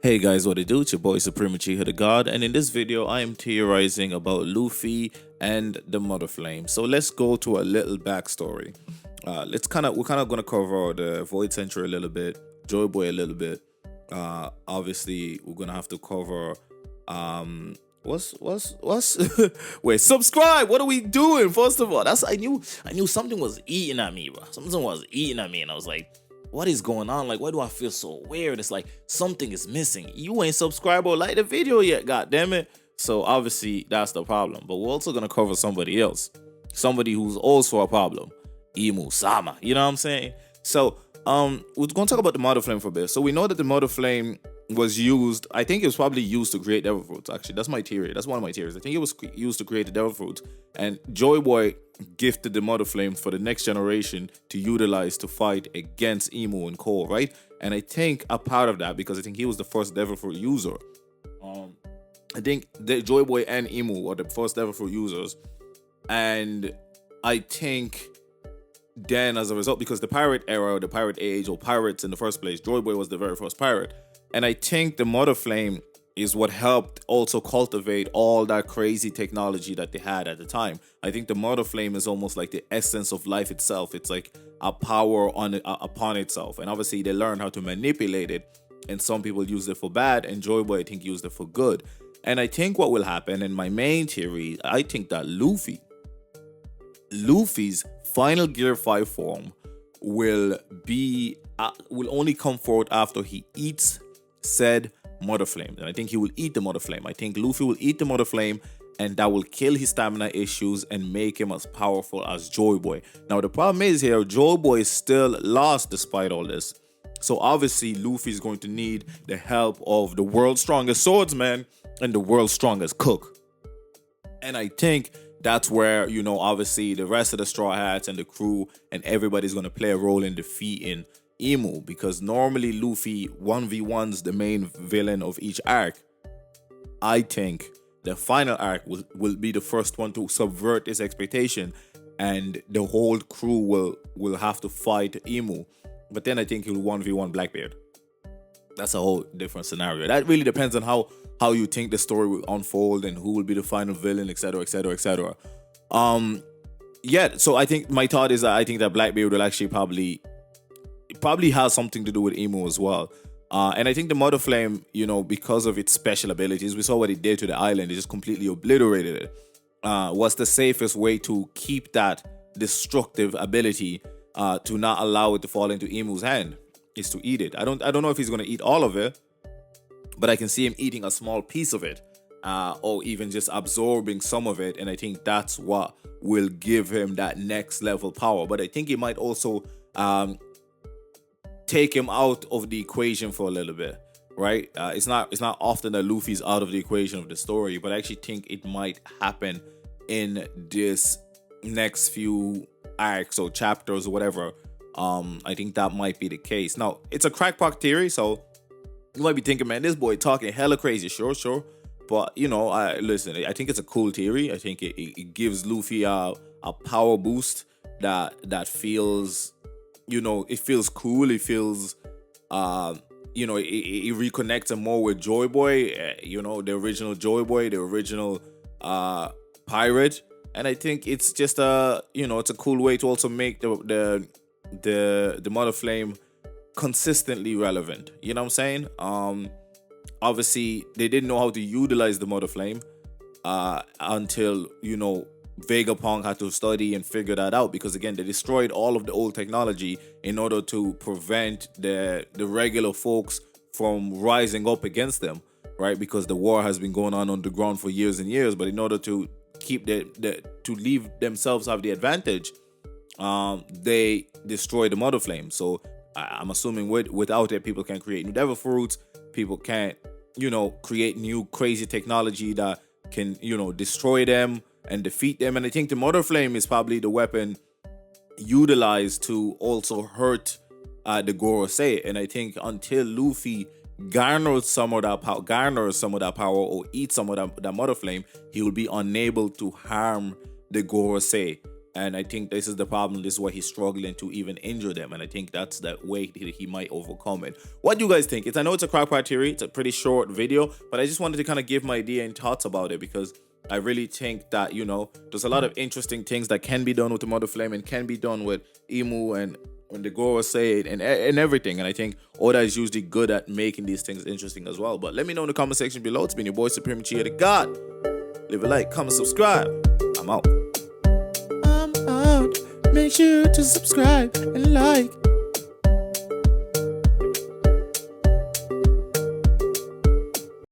Hey guys, what it do? It's your boy Supreme Uchiha the God, and in this video I am theorizing about Luffy and the Mother Flame. So let's go to a little backstory. We're kind of gonna cover the Void Century a little bit, Joy Boy a little bit. Obviously we're gonna have to cover what's wait, subscribe. What are we doing? First of all, I knew something was eating at me, bro. Something was eating at me, and I was like, what is going on? Like, why do I feel so weird? It's like something is missing. You ain't subscribed or like the video yet, god damn it. So obviously that's the problem. But we're also gonna cover somebody else. Somebody who's also a problem. Imu Sama. You know what I'm saying? So we're gonna talk about the Mother Flame for a bit. So we know that the Mother Flame was used, I think it was probably used to create devil fruits. Actually, that's my theory. That's one of my theories. I think it was used to create the devil fruit, and Joy Boy gifted the Mother Flame for the next generation to utilize to fight against Emu and Co, right? And I think a part of that, because I think he was the first devil fruit user. I think the Joy Boy and Emu were the first devil fruit users, and I think then as a result, because the pirate era, the pirate age, or pirates in the first place, Joy Boy was the very first pirate. And I think the Mother Flame is what helped also cultivate all that crazy technology that they had at the time. I think the Mother Flame is almost like the essence of life itself. It's like a power upon itself. And obviously they learned how to manipulate it. And some people use it for bad, and Joy Boy, I think, used it for good. And I think what will happen, in my main theory, I think that Luffy's final Gear 5 form will only come forth after he eats said Mother Flame. And I think he will eat the Mother Flame. I think Luffy will eat the Mother Flame, and that will kill his stamina issues and make him as powerful as Joy Boy. Now the problem is here, Joy Boy is still lost despite all this. So obviously Luffy is going to need the help of the world's strongest swordsman and the world's strongest cook. And I think that's where, obviously the rest of the Straw Hats and the crew and everybody's going to play a role in defeating Emu, because normally Luffy 1v1's the main villain of each arc. I think the final arc will be the first one to subvert this expectation, and the whole crew will have to fight Emu. But then I think he'll 1v1 Blackbeard. That's a whole different scenario. That really depends on how you think the story will unfold and who will be the final villain, etc., etc., etc. So I think my thought is that I think that Blackbeard will actually probably has something to do with Emu as well. And I think the Mother Flame, because of its special abilities, we saw what it did to the island. It just completely obliterated it. What's the safest way to keep that destructive ability to not allow it to fall into Emu's hand is to eat it. I don't know if he's going to eat all of it, but I can see him eating a small piece of it, or even just absorbing some of it. And I think that's what will give him that next level power. But I think he might also take him out of the equation for a little bit, right? It's not often that Luffy's out of the equation of the story, but I actually think it might happen in this next few arcs or chapters or whatever. I think that might be the case. Now, it's a crackpot theory, so you might be thinking, man, this boy talking hella crazy. Sure. But, listen, I think it's a cool theory. I think it gives Luffy a power boost that feels, it feels cool. It feels, it reconnects him more with Joy Boy, the original Joy Boy, the original pirate. And I think it's just it's a cool way to also make the Mother Flame consistently relevant. You know what I'm saying? Obviously they didn't know how to utilize the Mother Flame until Vegapunk had to study and figure that out, because again they destroyed all of the old technology in order to prevent the regular folks from rising up against them, right? Because the war has been going on underground for years and years, but in order to keep to leave themselves have the advantage, they destroy the Mother Flame. So I'm assuming without it, people can create new devil fruits. People can't, create new crazy technology that can, destroy them and defeat them. And I think the Mother Flame is probably the weapon utilized to also hurt the Gorosei. And I think until Luffy garners some of that power or eats some of that Mother Flame, he will be unable to harm the Gorosei. And I think this is the problem. This is why he's struggling to even injure them. And I think that's that way he might overcome it. What do you guys think? I know it's a crackpot theory. It's a pretty short video, but I just wanted to kind of give my idea and thoughts about it, because I really think that, you know, there's a lot of interesting things that can be done with the Mother Flame and can be done with Imu and when the Goro say it and everything. And I think Oda is usually good at making these things interesting as well. But let me know in the comment section below. It's been your boy Supreme Uchiha the God. Leave a like, comment, subscribe. I'm out. Make sure to subscribe and like.